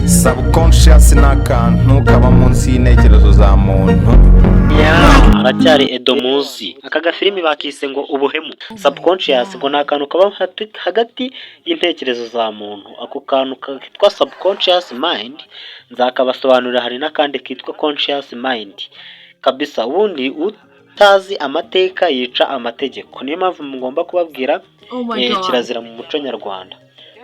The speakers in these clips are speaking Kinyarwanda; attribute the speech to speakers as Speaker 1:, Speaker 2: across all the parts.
Speaker 1: Subconscious ni akantu kaba munsi y'intekerezo za muntu.
Speaker 2: Aracyari Edo muzi. Aka gafilimi bakise ngo ubuhemu. Subconscious ngo ni akantu kaba hagati y'intekerezo za muntu. Ako kantu kitwa subconscious mind nzakabasobanurira. Hari n'akandi kitwa conscious mind kabisa. Ubundi utazi amateka yica amategeko. Niyo mpamvu mugomba kubabwira kirazira mu muco nyarwanda.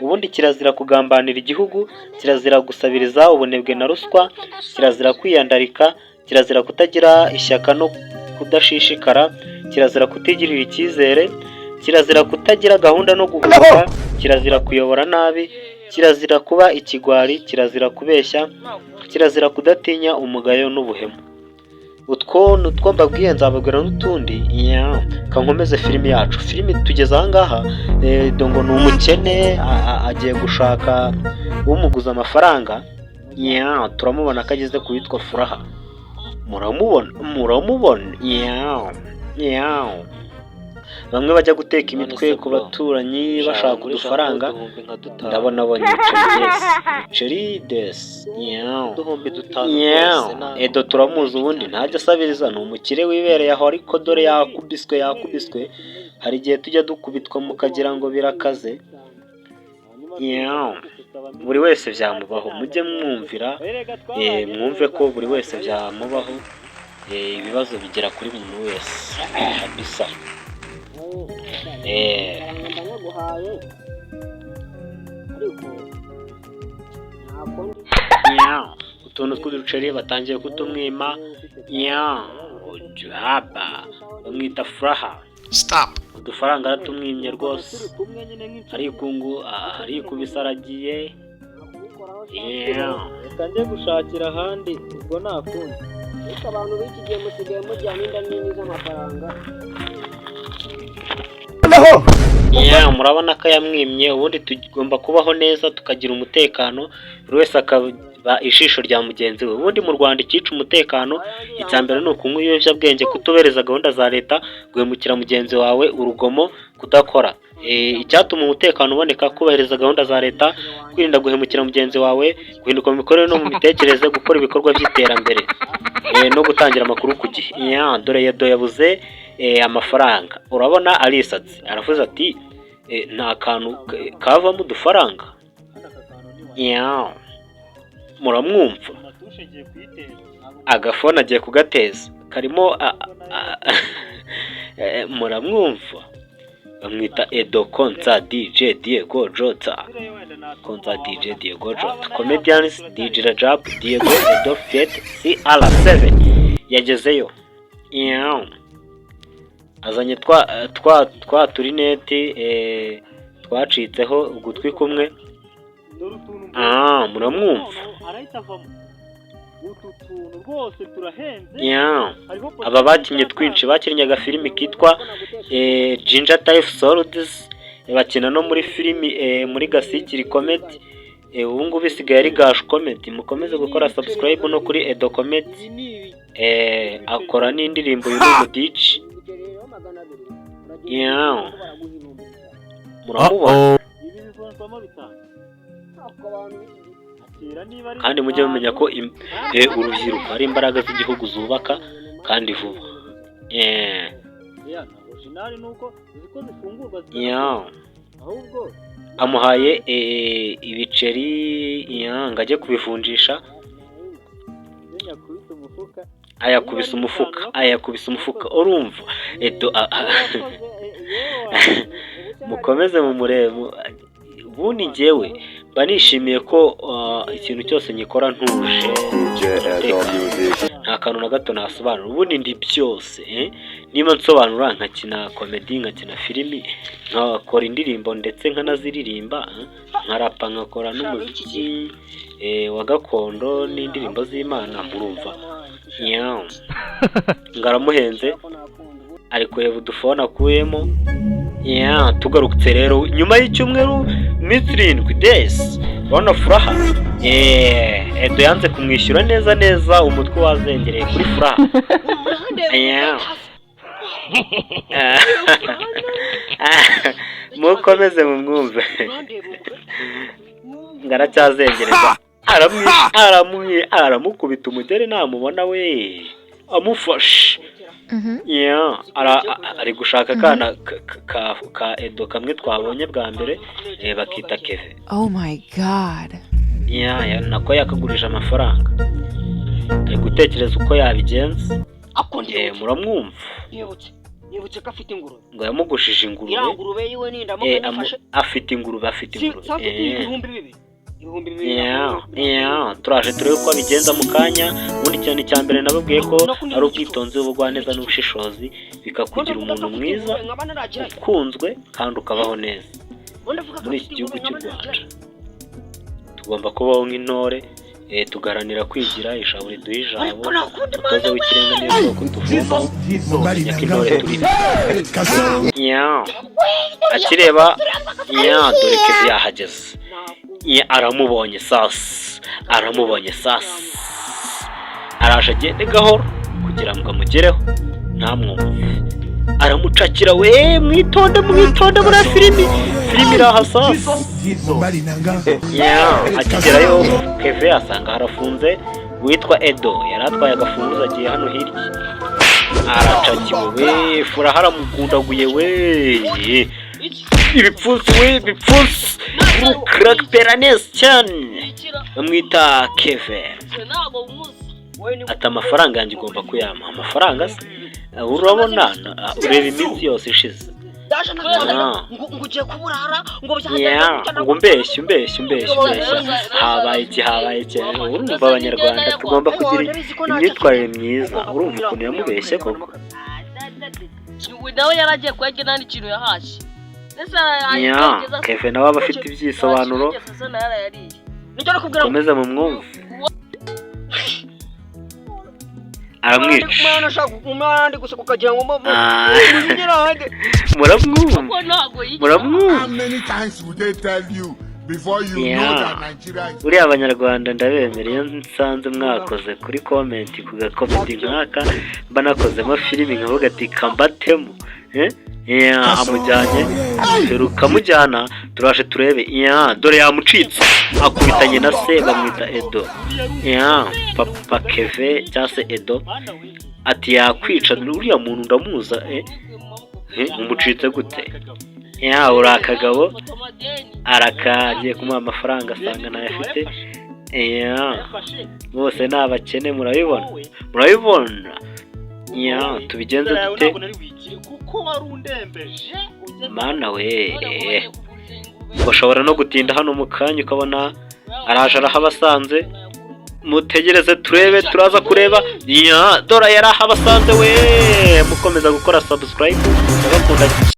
Speaker 2: Ubundi kirazira kugambanira igihugu, kirazira gusabiriza ubunebwe na ruswa, kirazira kwiyandarika, kirazira kutagira ishyaka no kudashishikara, kirazira kutigirira icyizere, kirazira kutagira gahunda no guhubuka, kirazira kuyobora nabi, kirazira kuba ikigwari, kirazira kubeshya, kirazira kudatinya umugayo n'ubuhemu. Utwo mbabwiye nzababwira n'utundi. Kankomeze filimi yacu. Filimi tugeze ahangaha, dongo ni umukene agiye gushaka umuguza amafaranga. Turamubona ko ageze ku witwa Furaha. muramubona. Bamwe bajya guteka imitwe ku baturanyi bashaka udufaranga. Ndabona abonye ibiceri desi. Edo turamuzi, ubundi ntajya asabiriza, ni umukire wibereye aho, ariko dore yakubiswe. Hari igihe tujya dukubitwa mukagira ngo birakaze. Buri wese byamubaho, mujye mwumvira, mwumve ko buri wese byamubaho. Ibibazo bigera kuri muntu wese kabisa. Utuntu tw'uduceri batangiye kutumwima. Bamwita Furaha. Udufaranga aratumwimye rwose, arikubise aragiye.
Speaker 3: Reka njye gushakira ahandi, ubwo nakundi. Ariko abantu b'iki gihe musigaye mujyana inda nini z'amafaranga.
Speaker 2: Murabona ko yamwimye. Ubundi tugomba kubaho neza, tukagira umutekano, buri wese akaba ijisho rya mugenzi we. Ubundi mu Rwanda ikica umutekano icya mbere ni ukunywa ibiyobyabwenge, kutubereza gahunda za leta, guhemukira mugenzi wawe, urugomo, kudakora. Icyatuma umutekano uboneka: kubahiriza gahunda za leta, kwirinda guhemukira mugenzi wawe, guhinduka mu mikorere no mu mitekerereze, gukora ibikorwa by'iterambere, no gutangira amakuru ku gihe. Dore Edo yabuze amafaranga. Urabona arisatse, aravuze ati nta kantu kavamo udufaranga. Muramwumva? Agafone agiye kugateza karimo muramwumva? Bamwita Edo Konza DJ Diego Jota. Comedians DJ Rajab Diego Edo Fiat CR7 yagezeyo. Azanye twa turineti twacitseho ugutwi kumwe. Muramwumva? Aba bakinnye twinshi, bakinnye agafilimi kitwa Ginger Type Soldiers, bakina no muri filimi muri Gasikiri Comedy. Ubu ngubu bisigaye ari Gash Comedy. Mukomeze gukora subscribe no kuri Edo Comedy. Akora n'indirimbo y'umudiji. Muramubona? Kandi mujye mumenya ko urubyiruko ari imbaraga z'igihugu zubaka kandi vuba. Amuhaye ibiceri ngo ajye kubivunjisha. Ayakubise umufuka. Urumva? Edo mukomeze mumurebe. Ubundi njyewe banishimiye ko ikintu cyose nyikora ntuje, nta kantu na gato nasobanura. Ubundi ndi byose, niba nsobanura nkakina komedi, nkakina filimi, nkakora indirimbo ndetse nkanaziririmba, nkarapa, nkakora n'umuziki wa gakondo n'indirimbo z'Imana. Murumva? Ngaramuhenze ari kureba udufone akuyemo. Tugarutse rero nyuma y'icyumweru mitirindwi desi. Urabona Furaha Edo yanze kumwishyura neza, umutwe wazengereye kuri Furaha. Mukomeze mumwumve. aracyazengereza aramukubita umugeri namubona we amufashe. Ari gushaka akana ka Edo kamwe twabonye bwa mbere bakita Keve.
Speaker 4: Oh my god.
Speaker 2: Nako yakagurije amafaranga, ari gutekereza uko yabigenza. Muramwumva?
Speaker 3: Yibutse ko afite ingurube.
Speaker 2: Ngo yamugushije ingurube.
Speaker 3: Ingurube yiwe nindamuka nifashe.
Speaker 2: Afite ingurube.
Speaker 3: Ibihumbi 2,000.
Speaker 2: Turaje turebe uko abigenza mu kanya. Ubundi cyane cya mbere nababwiye ko ari ubwitonzi bw'ubugwaneza n'ubushishozi bikakugira umuntu mwiza ukunzwe kandi ukabaho neza. Muri iki gihugu cy'u Rwanda tugomba kubaho nk'intore, tugaharanira kwigira ishabure duhe ijambo, umutoza w'ikirenga niyo soko tuvoma nyakintore turi. Akireba dore Keve yahageze. Aramubonye sasa, araje agende gahoro kugira ngo amugereho ntamwumve. Aramucakira we, mwitonde muri filimi iraha sasa. Akigerayo Keve asanga harafunze witwa Edo, yaratwaye agafunguzo agiye hano hirya. Aracakiwe we, fura haramugundaguye we, ibipfunsi ukaragitera neza cyane. Bamwita Keve. Ati amafaranga yanjye ugomba kuyampa. Amafaranga se urabona, ureba iminsi yose ishize. Ngo mbeshye habaye iki? Urumva abanyarwanda tugomba kugira imyitwarire myiza. Urumva ukuntu yamubeshye koko.
Speaker 5: nawe yaragiye kwege nta n'ikintu yahashye.
Speaker 2: Keve nawe aba afite ibyisobanuro. Komeza mu mwumve. Aramwica. Muramwumva. Uriya abanyarwanda ndabemereye nsanze mwakoze kuri komenti ku gakomedi nkaka mba nakozemo filimi nkavuga ati kambatemo. Amujyanye kamujyana turaje turebe. Dore yamucitse akubitanye na se bamwita Edo. Papa Keve cyangwa se Edo ati yakwica uriya muntu ndamuza. Umucitse gute? Uri akagabo arakagiye kumuha amafaranga asanga ntayo afite. Bose ni abakene murabibona. Tubigenze dute? Mana we, bashobora no gutinda hano mu kanya ukabona araje arahabasanze. Mutegereze turebe, turaza kureba. Dora yarahabasanze we. Mukomeza gukora subscribe.